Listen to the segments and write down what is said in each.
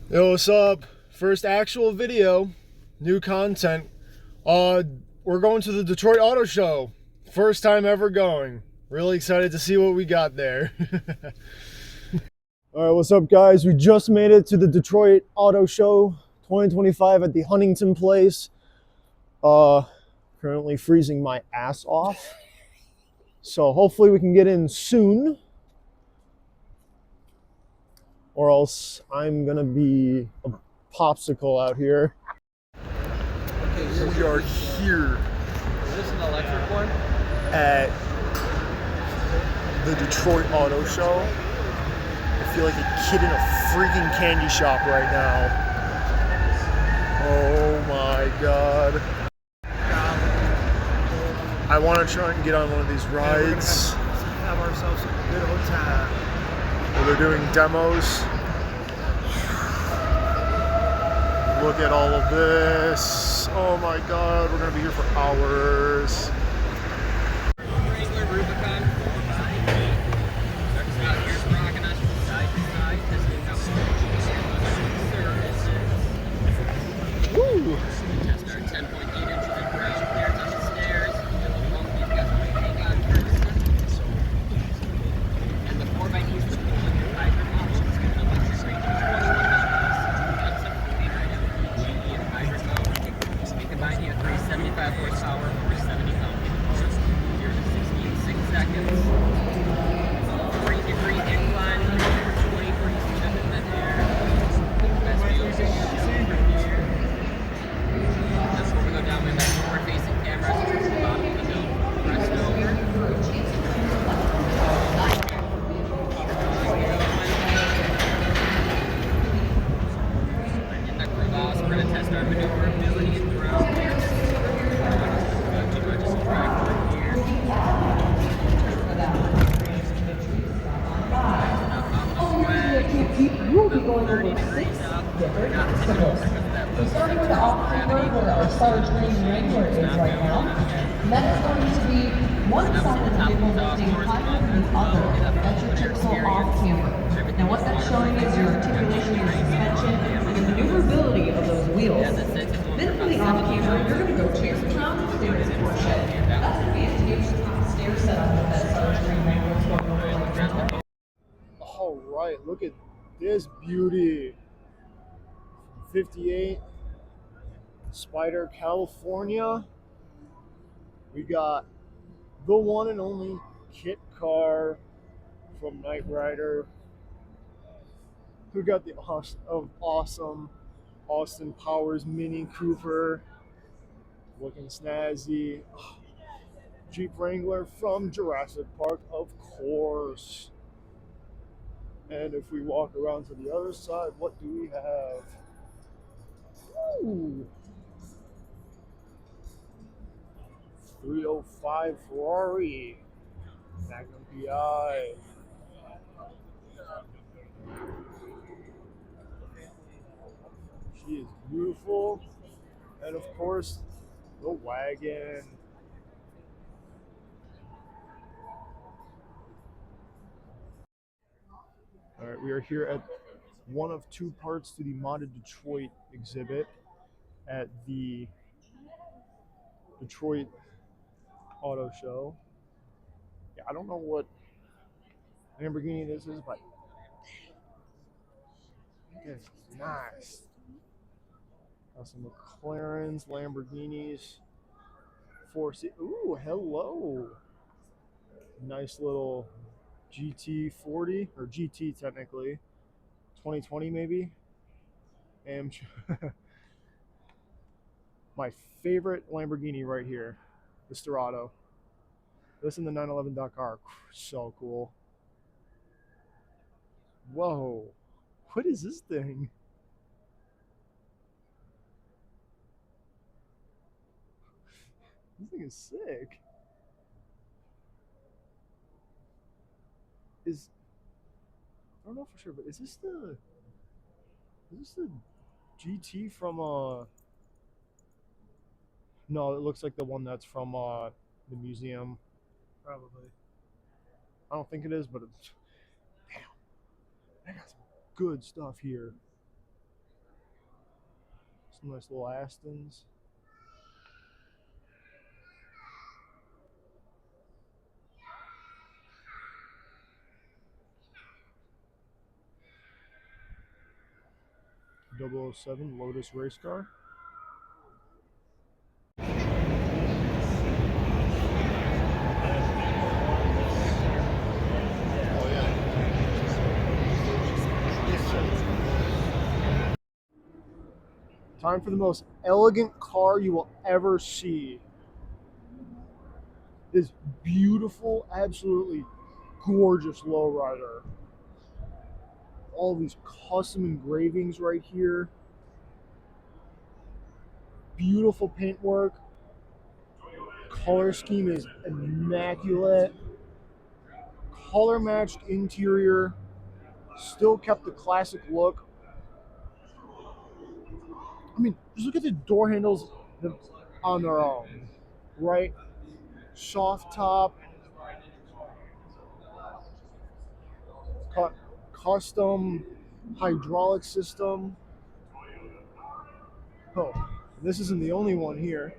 Yo, what's up? First actual video, new content. We're going to the Detroit Auto Show. First time ever going. Really excited to see what we got there. All right, what's up, guys? We just made it to the Detroit Auto Show 2025 at the Huntington Place. Currently freezing my ass off. So hopefully we can get in soon, or else I'm gonna be a popsicle out here. We are here Is this an electric one? at the Detroit Auto Show. I feel like a kid in a freaking candy shop right now. Oh my god. I want to try and get on one of these rides. Have ourselves a good old time. Where they're doing demos. Look at all of this. Oh my god, we're gonna be here for hours. Woo! Horsepower for 70 pounds. 0 to 60 in 6 seconds. 3-degree incline, 20 degrees up in the air. Best view of the show from here. That's where we go down with that forward-facing camera. So it's the bottom of the hill. Press it over. In the crevasse, we're going to test our maneuverability in ground clearance. We'll be going over 6 different obstacles. Starting with the off-camber where our Sarge Green Wrangler is right now. That's going to be one side of the vehicle lifting higher than the other. That's your typical off-camber. Now what that's showing is your articulation, your suspension, and the maneuverability of those wheels. Then for the off-camber, you're going to go to your ground clearance portion. That's going to be a table stair setup with that Sarge Green Wrangler going over like that. All right, look at this beauty. 58 Spider, California. We got the one and only kit car from Knight Rider. We got the awesome Austin Powers Mini Cooper, looking snazzy. Jeep Wrangler from Jurassic Park, of course. And if we walk around to the other side, what do we have? Ooh. 305 Ferrari, Magnum PI. She is beautiful. And of course, the wagon. All right, we are here at one of two parts to the Modded Detroit exhibit at the Detroit Auto Show. Yeah, I don't know what Lamborghini this is, but it's nice. Got some McLarens, Lamborghinis, ooh, hello. Nice little GT40, or GT technically. 2020 maybe. And my favorite Lamborghini right here, the Storado. This and the 911 Dakar, so cool. Whoa, what is this thing? This thing is sick. I don't know for sure, but is this the GT from no, it looks like the one that's from the museum. Probably. I don't think it is, but it's damn. They got some good stuff here. Some nice little Astons. .007 Lotus race car. Time for the most elegant car you will ever see. This beautiful, absolutely gorgeous lowrider. All these custom engravings right here. Beautiful paintwork. Color scheme is immaculate. Color matched interior. Still kept the classic look. I mean, just look at the door handles on their own, right? Soft top, custom hydraulic system. Oh, this isn't the only one here.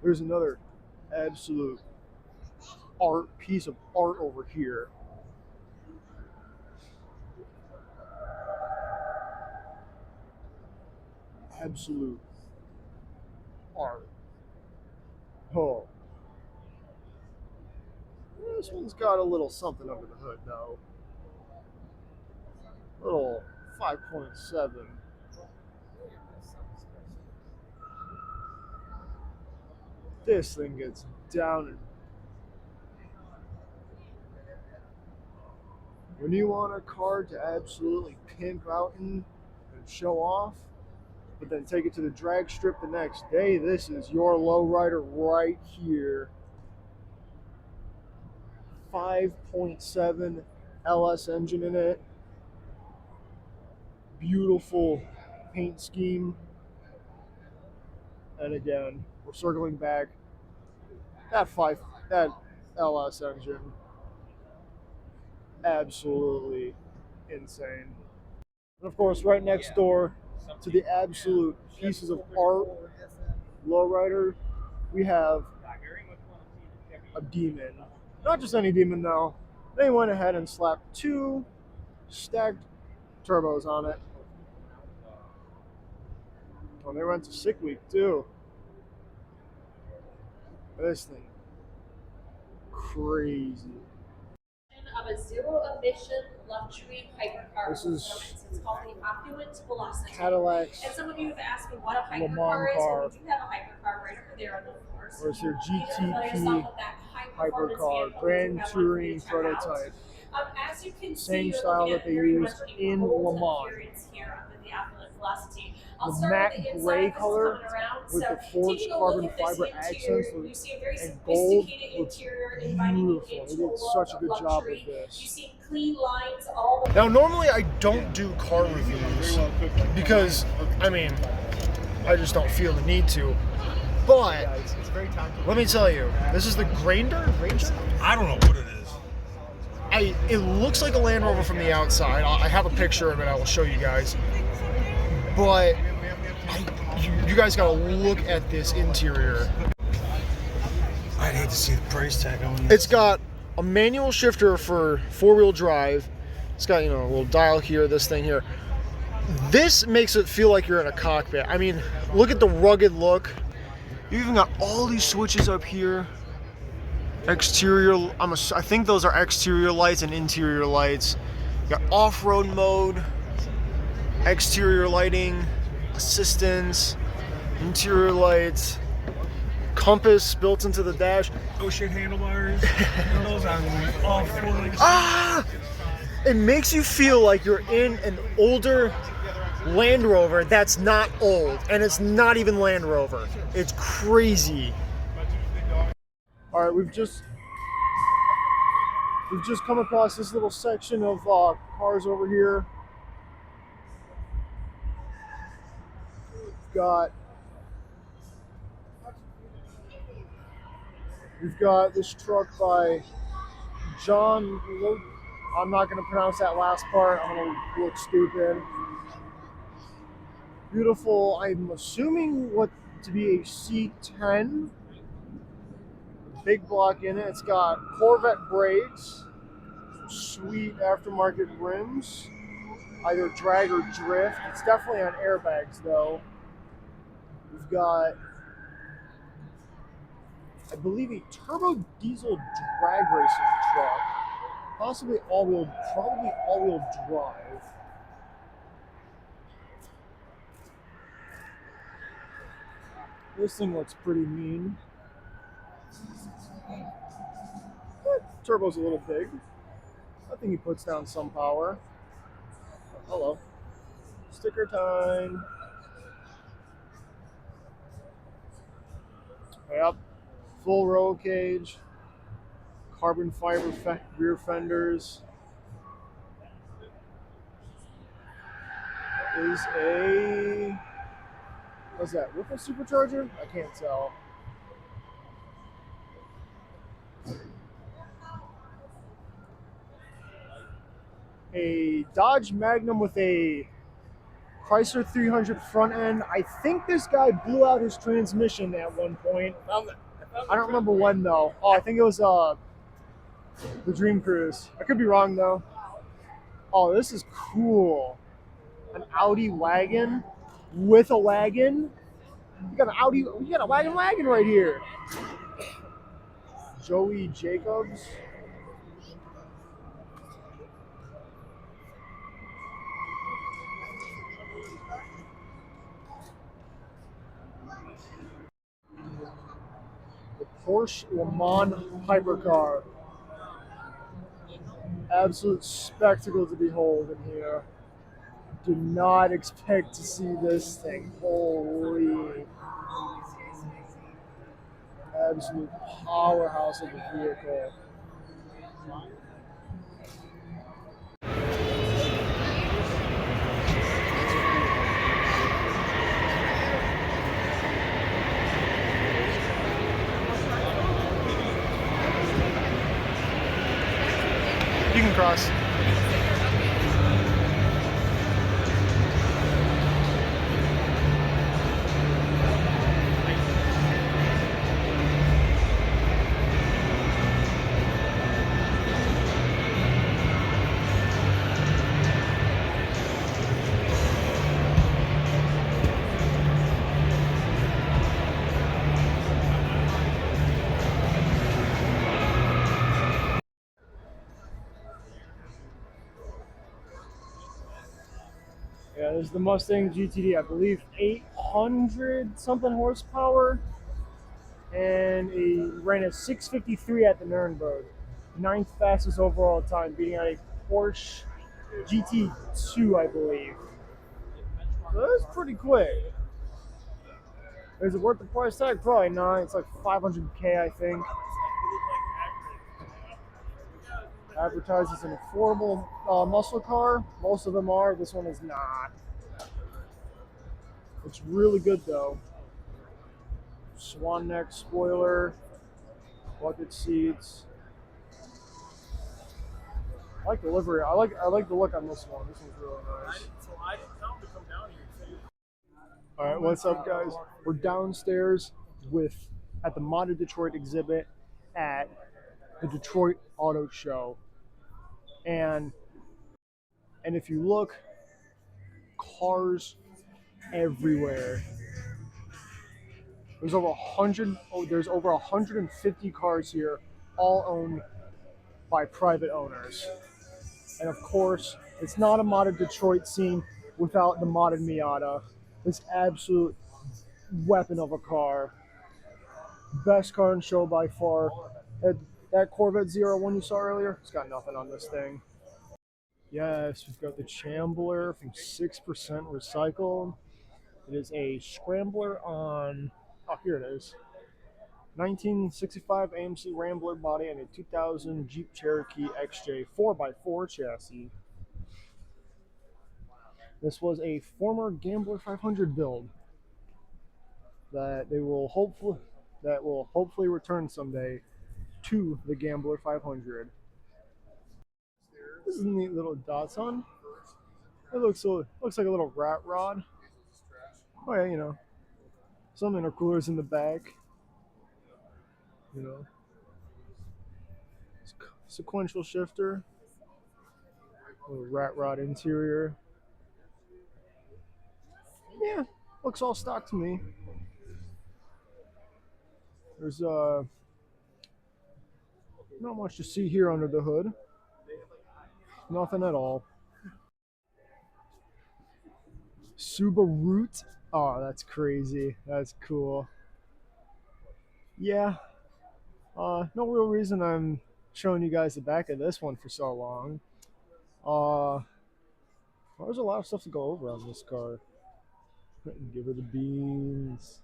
There's another absolute piece of art over here. Absolute art. Oh. This one's got a little something under the hood, though. Little 5.7. This thing gets down and when you want a car to absolutely pimp out and show off, but then take it to the drag strip the next day, this is your lowrider right here. 5.7 LS engine in it. Beautiful paint scheme. And again, we're circling back. That LS engine, absolutely insane. And of course, right next door to the absolute pieces of art lowrider, we have a demon. Not just any demon though. They went ahead and slapped 2 stacked turbos on it. Oh, they went to sick week too. This thing, crazy. Of a zero-emission luxury hypercar. This is It's called the Opulent Velocity. Cadillac's And some of you have asked me what a Le Mans hypercar is. car. And we do have a hypercar right over there on the floor. So Where's their you can familiar yourself GTP with that high-performance hypercar, vehicle. Grand We have one Touring for you to check out. prototype. As you can see, Same you're style looking that at they very used much a in bold Le Mans. appearance here with the Opulent Velocity. I'll The start matte with the inside. gray This is color coming around. with So the forged taking a carbon look at this fiber interior, accents you see a very and gold sophisticated looks interior inviting you beautiful. They into a did world such a of good job luxury. with this. You see clean lines all the Now, normally I don't do car reviews because, I mean, I just don't feel the need to. But let me tell you, this is the Granger. I don't know what it is. It looks like a Land Rover from the outside. I have a picture of it. I will show you guys. But you guys gotta look at this interior. I'd hate to see the price tag on this. It's got a manual shifter for 4-wheel drive. It's got, a little dial here, this thing here. This makes it feel like you're in a cockpit. I mean, look at the rugged look. You even got all these switches up here. Exterior, I think those are exterior lights and interior lights. You got off-road mode, exterior lighting, assistance, interior lights, compass built into the dash. Oh shit, handlebars. Those on all 4 legs. Ah! It makes you feel like you're in an older Land Rover that's not old, and it's not even Land Rover. It's crazy. All right, we've just come across this little section of cars over here. We've got this truck by John. I'm not going to pronounce that last part. I'm going to look stupid. Beautiful, I'm assuming what to be a C10. Big block in it. It's got Corvette brakes, sweet aftermarket rims, either drag or drift. It's definitely on airbags though. We've got, I believe, a turbo diesel drag racing truck, possibly probably all-wheel drive. This thing looks pretty mean. Turbo's a little big. I think he puts down some power. Oh, hello. Sticker time. Yep. Full roll cage. Carbon fiber rear fenders. Is a, what's that, Ripple supercharger? I can't tell. A Dodge Magnum with a Chrysler 300 front end. I think this guy blew out his transmission at one point. I don't remember when though. Oh, I think it was the Dream Cruise. I could be wrong though. Oh, this is cool. An Audi wagon with a wagon. You got an Audi. You got a wagon right here. Joey Jacobs. The Porsche Le Mans hypercar. Absolute spectacle to behold in here. Do not expect to see this thing. Holy. Absolute powerhouse of a vehicle. You can cross. Yeah, there's the Mustang GTD, I believe 800 something horsepower, and ran a 653 at the Nürburgring, ninth fastest overall time, beating out a Porsche GT2, I believe. So that's pretty quick. Is it worth the price tag? Probably not. It's like 500K, I think. Advertises an affordable muscle car. Most of them are. This one is not. It's really good though. Swan neck spoiler, bucket seats. I like the livery. I like the look on this one. This one's really nice. All right, what's up, guys? We're downstairs at the Modded Detroit exhibit at the Detroit Auto Show, and if you look, cars everywhere. There's over 100. Oh, there's over 150 cars here, all owned by private owners. And of course, it's not a modded Detroit scene without the modded Miata. This absolute weapon of a car. Best car in show by far. That Corvette 01 you saw earlier, it's got nothing on this thing. Yes, we've got the Chambler from 6% recycled. It is a scrambler on, oh, here it is. 1965 AMC Rambler body and a 2000 Jeep Cherokee XJ 4x4 chassis. This was a former Gambler 500 build that will hopefully return someday to the Gambler 500. This is a neat little Datsun. It looks like a little rat rod. Oh yeah, some intercoolers in the back. You know, sequential shifter, little rat rod interior. Yeah, looks all stock to me. There's not much to see here under the hood. Nothing at all. Subaru. Oh, that's crazy. That's cool. Yeah. No real reason I'm showing you guys the back of this one for so long. There's a lot of stuff to go over on this car. Give her the beans.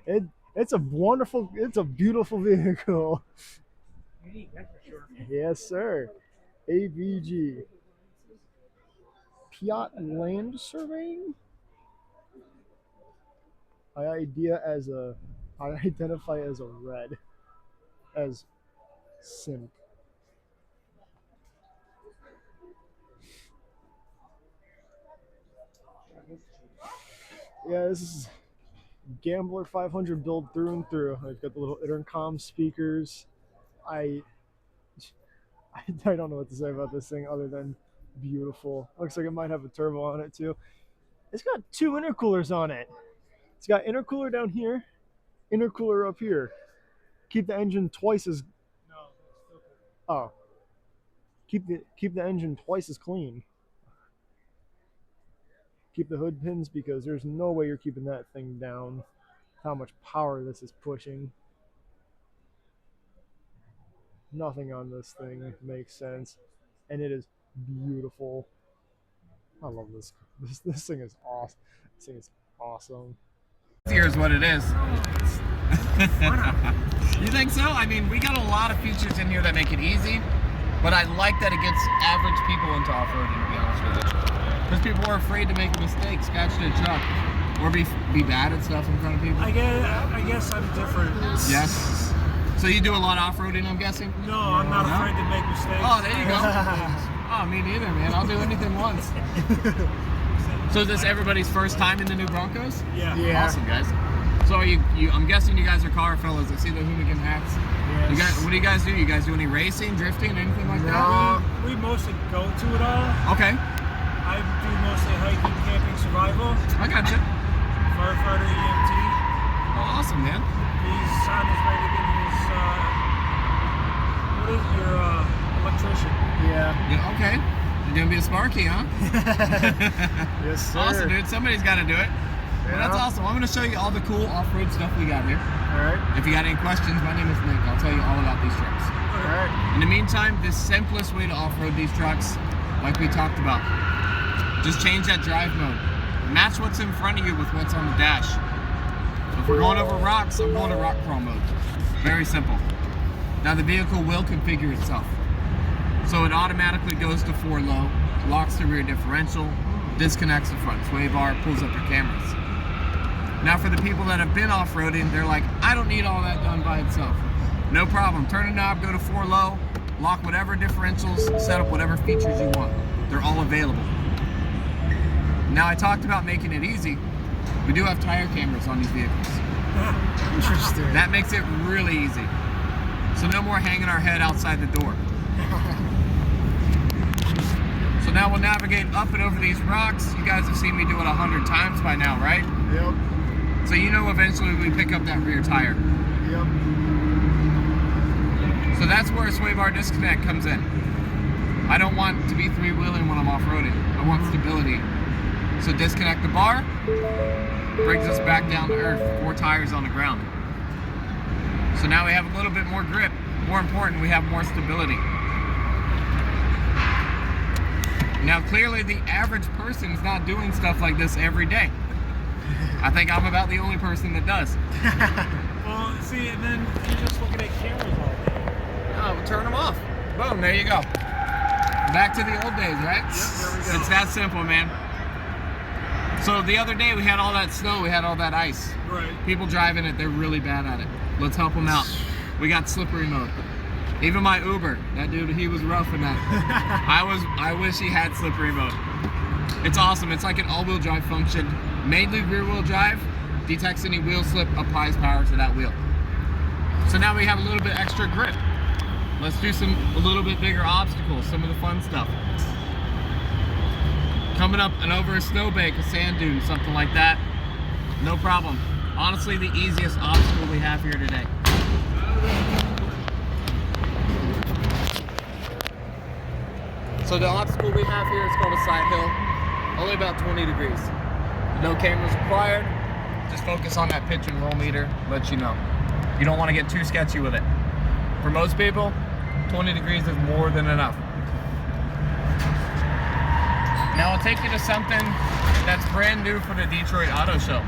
It it's a beautiful vehicle. Unique, that's for sure. Yes, sir. AVG. Piat Land Surveying. I identify as a red. As simp. Yeah, this is Gambler 500 build through and through. I've got the little intercom speakers. I don't know what to say about this thing other than beautiful. Looks like it might have a turbo on it too. It's got 2 intercoolers on it. It's got intercooler down here, intercooler up here. Keep the engine twice as oh. Keep the engine twice as clean. Keep the hood pins because there's no way you're keeping that thing down. How much power this is pushing. Nothing on this thing makes sense, and it is beautiful. I love this. This thing is awesome. This thing is awesome. Here's what it is. You think so? I mean, we got a lot of features in here that make it easy, but I like that it gets average people into off-roading, to be honest with you. Because people are afraid to make a mistake, scratch their truck, or be bad at stuff in front of people. I guess I'm different. Yes. So you do a lot of off-roading, I'm guessing? No, I'm not afraid to make mistakes. Oh, there you go. Oh, me neither, man. I'll do anything once. So is this everybody's first time in the new Broncos? Yeah. Awesome, guys. So are you I'm guessing you guys are car fellas. I see the hooligan hats. Yes. You guys, what do you guys do? You guys do any racing, drifting, anything like No. We mostly go to it all. that? Okay. I do mostly hiking, camping, survival, I got you. firefighter, EMT. Oh, awesome, man. He's on his way to get his, what is your electrician? Yeah, okay. You're gonna be a Sparky, huh? Yes, sir. Awesome, dude. Somebody's got to do it. Well, that's Yeah. awesome. I'm gonna show you all the cool off-road stuff we got here. All right. If you got any questions, my name is Nick. I'll tell you all about these trucks. All right. In the meantime, the simplest way to off-road these trucks, like we talked about, just change that drive mode. Match what's in front of you with what's on the dash. So if we're going over rocks, I'm going to rock crawl mode. Very simple. Now the vehicle will configure itself. So it automatically goes to 4 low, locks the rear differential, disconnects the front sway bar, pulls up your cameras. Now for the people that have been off-roading, they're like, I don't need all that done by itself. No problem. Turn a knob, go to 4 low, lock whatever differentials, set up whatever features you want. They're all available. Now I talked about making it easy. We do have tire cameras on these vehicles. Interesting. That makes it really easy. So no more hanging our head outside the door. So now we'll navigate up and over these rocks. You guys have seen me do it 100 times by now, right? Yep. So you know eventually we pick up that rear tire. Yep. So that's where a sway bar disconnect comes in. I don't want to be 3-wheeling when I'm off-roading. I want stability. So disconnect the bar, brings us back down to earth, 4 tires on the ground. So now we have a little bit more grip. More important, we have more stability. Now clearly the average person is not doing stuff like this every day. I think I'm about the only person that does. Well, see, and then you're just looking at cameras all day. Oh, we'll turn them off. Boom, there you go. Back to the old days, right? Yep, there we go. It's that simple, man. So the other day we had all that snow, we had all that ice. Right. People driving it, they're really bad at it. Let's help them out. We got slippery mode. Even my Uber, that dude, he was rough in that. I wish he had slippery mode. It's awesome. It's like an all-wheel drive function, mainly rear-wheel drive. Detects any wheel slip, applies power to that wheel. So now we have a little bit extra grip. Let's do a little bit bigger obstacles, some of the fun stuff. Coming up and over a snowbank, a sand dune, something like that, no problem. Honestly, the easiest obstacle we have here today. So the obstacle we have here is called a side hill, only about 20 degrees. No cameras required, just focus on that pitch and roll meter, let you know. You don't want to get too sketchy with it. For most people, 20 degrees is more than enough. Now I'll take you to something that's brand new for the Detroit Auto Show.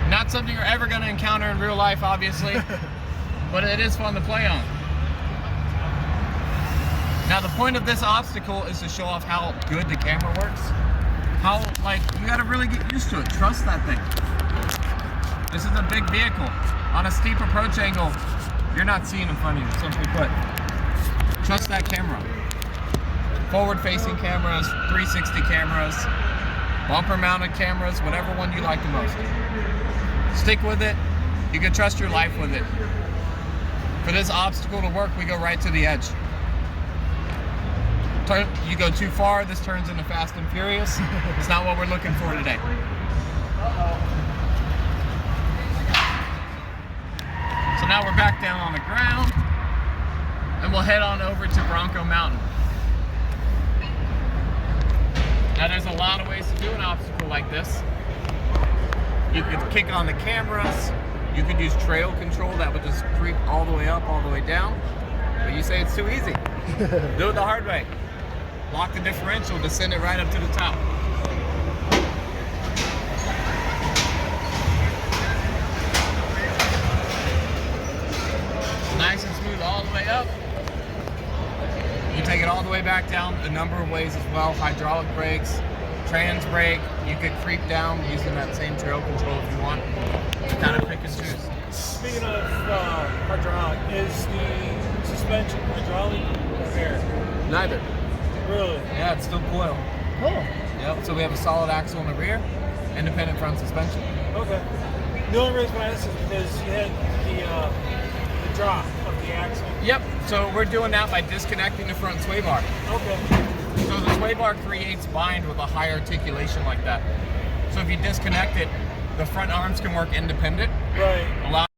Not something you're ever going to encounter in real life, obviously, but it is fun to play on. Now the point of this obstacle is to show off how good the camera works. How, like, you gotta really get used to it. Trust that thing. This is a big vehicle. On a steep approach angle, you're not seeing in front of you, simply put. Trust that camera. Forward-facing cameras, 360 cameras, bumper-mounted cameras, whatever one you like the most. Stick with it. You can trust your life with it. For this obstacle to work, we go right to the edge. You go too far, this turns into Fast and Furious. It's not what we're looking for today. So now we're back down on the ground, and we'll head on over to Bronco Mountain. Now there's a lot of ways to do an obstacle like this. You could kick on the cameras, you could use trail control that would just creep all the way up, all the way down, but you say it's too easy. Do it the hard way. Lock the differential to send it right up to the top. Nice and smooth all the way up. You take it all the way back down a number of ways as well. Hydraulic brakes, trans brake. You could creep down using that same trail control if you want. You kind of pick and choose. Speaking of hydraulic, is the suspension hydraulic or air? Neither. Really? Yeah, it's still coil. Oh. Yep, so we have a solid axle in the rear, independent front suspension. Okay. The only reason why I asked is because you had the drop of the axle. Yep, so we're doing that by disconnecting the front sway bar. Okay. So the sway bar creates bind with a high articulation like that. So if you disconnect it, the front arms can work independent. Right.